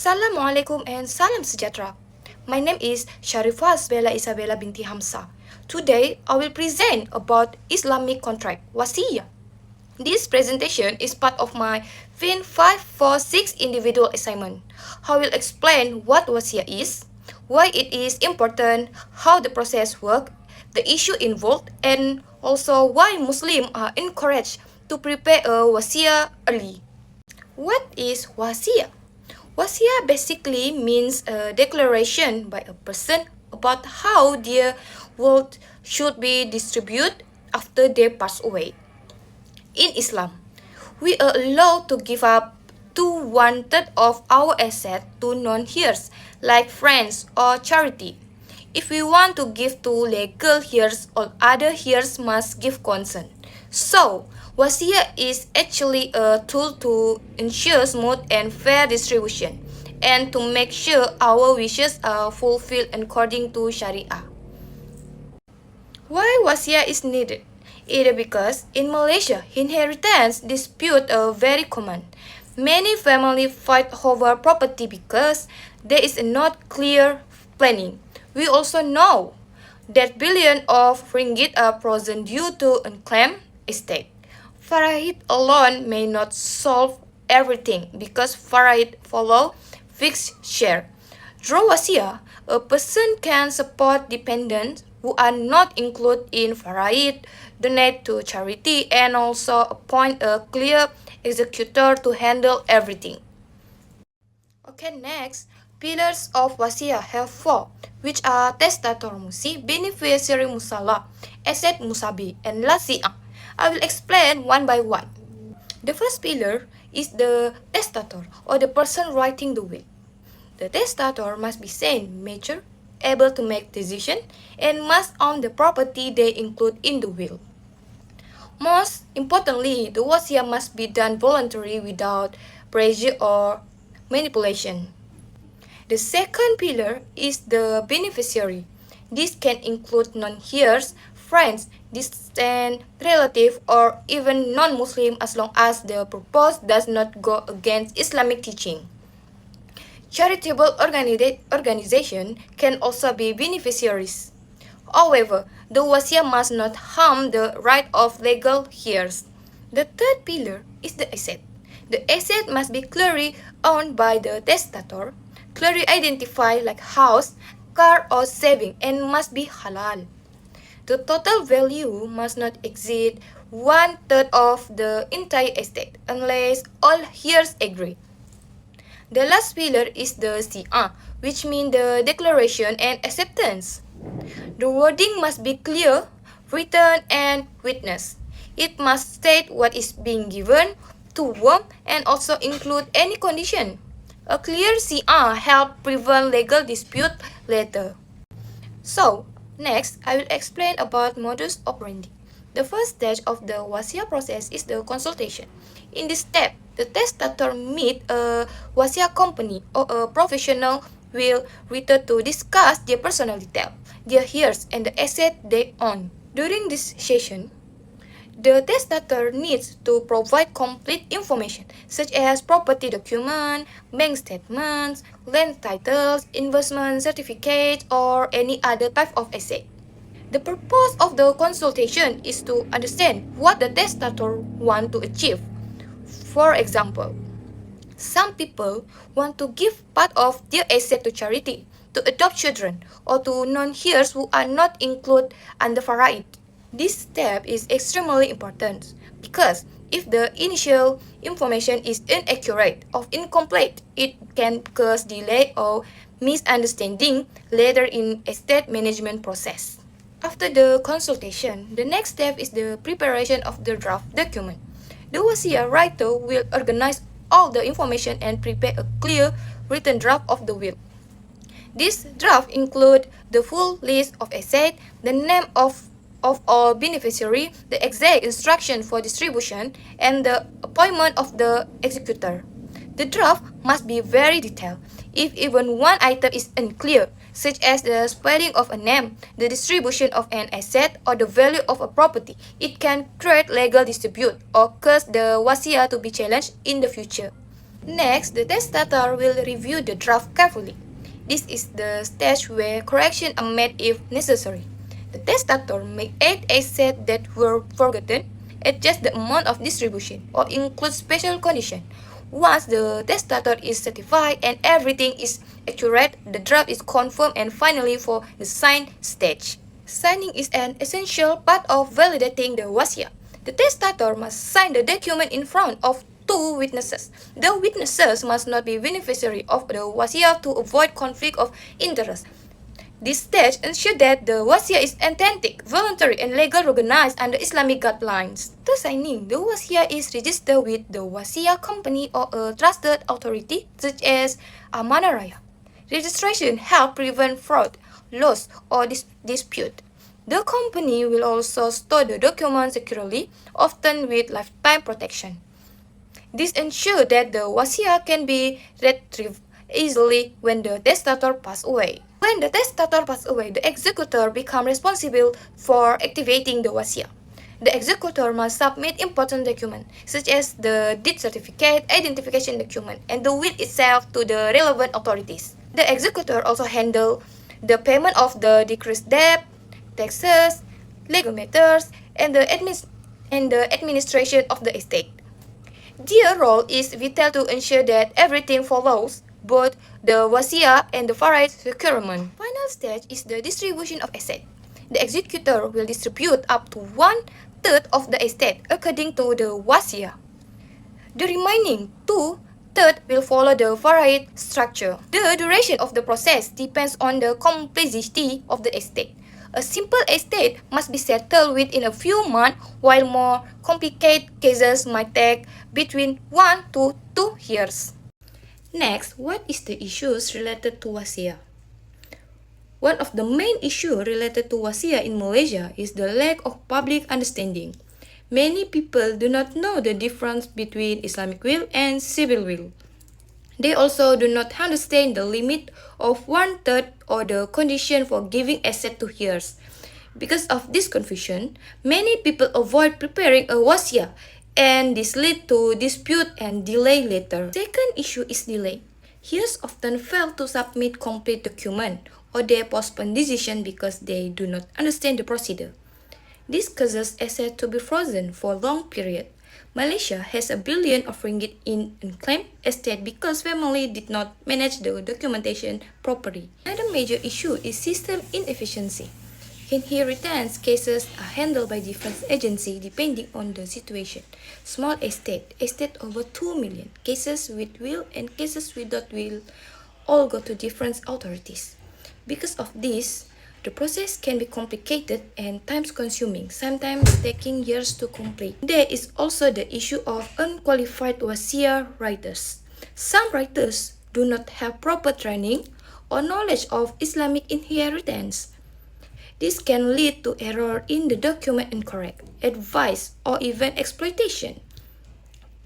Assalamualaikum and salam sejahtera. My name is Sharifah Isabella Binti Hamsah. Today, I will present about Islamic contract, wasiyah. This presentation is part of my FIN546 individual assignment. I will explain what wasiyah is, why it is important, how the process works, the issue involved, and also why Muslims are encouraged to prepare a wasiyah early. What is wasiyah? Wasiyah basically means a declaration by a person about how their wealth should be distributed after they pass away. In Islam, we are allowed to give up to 1/3 of our asset to non-heirs, like friends or charity. If we want to give to legal heirs, all other heirs must give consent. So, wasiyah is actually a tool to ensure smooth and fair distribution and to make sure our wishes are fulfilled according to Sharia. Why wasiyah is needed? Either because in Malaysia, inheritance disputes are very common. Many families fight over property because there is not clear planning. We also know that billions of ringgit are frozen due to unclaimed estate. Faraid alone may not solve everything because Faraid follow fixed share. Through wasiyah, a person can support dependents who are not included in Faraid, donate to charity, and also appoint a clear executor to handle everything. Okay, next, pillars of wasiyah have 4, which are testator musi, beneficiary musala, asset musabi, and lasi'ah. I will explain one by one. The first pillar is the testator, or the person writing the will. The testator must be sane, mature, able to make decisions, and must own the property they include in the will. Most importantly, the wasiyah must be done voluntarily without pressure or manipulation. The second pillar is the beneficiary. This can include non-heirs, friends, distant relatives, or even non-Muslim as long as the purpose does not go against Islamic teaching. Charitable organization can also be beneficiaries. However, the wasiyah must not harm the right of legal heirs. The third pillar is the asset. The asset must be clearly owned by the testator, clearly identified like house, car, or saving, and must be halal. The total value must not exceed 1/3 of the entire estate unless all heirs agree. The last pillar is the si'ah, which means the declaration and acceptance. The wording must be clear, written, and witnessed. It must state what is being given, to whom, and also include any condition. A clear si'ah helps prevent legal dispute later. So, next, I will explain about modus operandi. The first stage of the wasiyah process is the consultation. In this step, the testator meet a wasiyah company or a professional will return to discuss their personal detail, their heirs, and the asset they own. During this session, the testator needs to provide complete information such as property document, bank statements, land titles, investment certificates, or any other type of asset. The purpose of the consultation is to understand what the testator wants to achieve. For example, some people want to give part of their asset to charity, to adopt children, or to non-heirs who are not included under Faraid. This step is extremely important because if the initial information is inaccurate or incomplete, it can cause delay or misunderstanding later in estate management process. After the consultation, the next step is the preparation of the draft document. The wasiyah writer will organize all the information and prepare a clear written draft of the will. This draft includes the full list of assets, the name of all beneficiary, the exact instruction for distribution, and the appointment of the executor. The draft must be very detailed. If even one item is unclear, such as the spelling of a name, the distribution of an asset, or the value of a property, it can create legal dispute or cause the wasiyah to be challenged in the future. Next, the testator will review the draft carefully. This is the stage where corrections are made if necessary. The testator may add assets that were forgotten, adjust the amount of distribution, or include special conditions. Once the testator is certified and everything is accurate, the draft is confirmed and finally for the sign stage. Signing is an essential part of validating the wasiat. The testator must sign the document in front of two witnesses. The witnesses must not be beneficiaries of the wasiat to avoid conflict of interest. This stage ensures that the wasiat is authentic, voluntary, and legally recognized under Islamic guidelines. To signing, the wasiat is registered with the wasiat company or a trusted authority such as Amanah Raya. Registration helps prevent fraud, loss, or dispute. The company will also store the document securely, often with lifetime protection. This ensures that the wasiat can be retrieved easily when the testator passes away. When the testator passes away, the executor becomes responsible for activating the wasiat. The executor must submit important documents, such as the deed certificate, identification document, and the will itself to the relevant authorities. The executor also handles the payment of the decreased debt, taxes, legal matters, and the administration of the estate. Their role is vital to ensure that everything follows both the wasiat and the farai's requirement. Final stage is the distribution of assets. The executor will distribute up to 1/3 of the estate according to the wasiat. The remaining 2/3 will follow the farai structure. The duration of the process depends on the complexity of the estate. A simple estate must be settled within a few months, while more complicated cases might take between 1 to 2 years. Next, what is the issues related to wasiat? One of the main issues related to wasiat in Malaysia is the lack of public understanding. Many people do not know the difference between Islamic will and civil will. They also do not understand the limit of 1/3 or the condition for giving asset to heirs. Because of this confusion, many people avoid preparing a wasiat, and this leads to dispute and delay later. Second issue is delay. Heirs often fail to submit complete document, or they postpone decision because they do not understand the procedure. This causes assets to be frozen for a long period. Malaysia has $1 billion of ringgit in unclaimed estate because family did not manage the documentation properly. Another major issue is system inefficiency. Inheritance cases are handled by different agencies depending on the situation. Small estate over 2 million, cases with will and cases without will all go to different authorities. Because of this, the process can be complicated and time-consuming, sometimes taking years to complete. There is also the issue of unqualified wasiat writers. Some writers do not have proper training or knowledge of Islamic inheritance. This can lead to error in the document, incorrect advice, or even exploitation.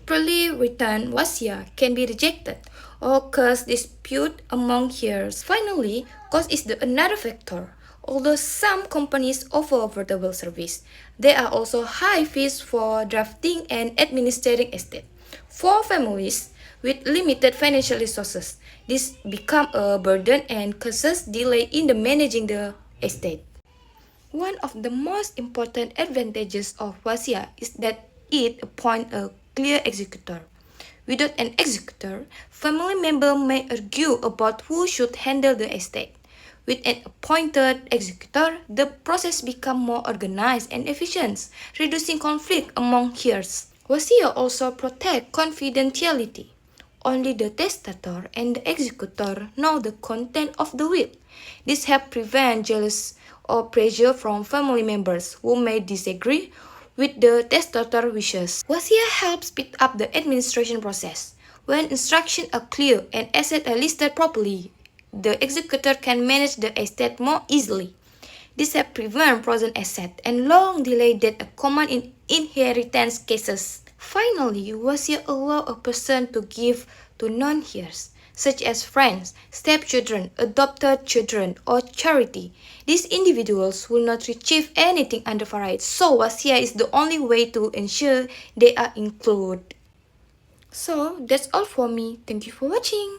Poorly written wasiat can be rejected or cause dispute among heirs. Finally, cost is another factor. Although some companies offer affordable service, there are also high fees for drafting and administering estate. For families with limited financial resources, this becomes a burden and causes delay in the managing the estate. One of the most important advantages of wasiat is that it appoints a clear executor. Without an executor, family members may argue about who should handle the estate. With an appointed executor, the process becomes more organized and efficient, reducing conflict among heirs. Wasiat also protects confidentiality. Only the testator and the executor know the content of the will. This helps prevent jealousy or pressure from family members who may disagree with the testator's wishes. Wasiat helps speed up the administration process. When instructions are clear and assets are listed properly, the executor can manage the estate more easily. This helps prevent frozen assets and long delay that are common in inheritance cases. Finally, wasiat allows a person to give to non-heirs, such as friends, stepchildren, adopted children, or charity. These individuals will not receive anything under farai, so wasiat is the only way to ensure they are included. So that's all for me. Thank you for watching.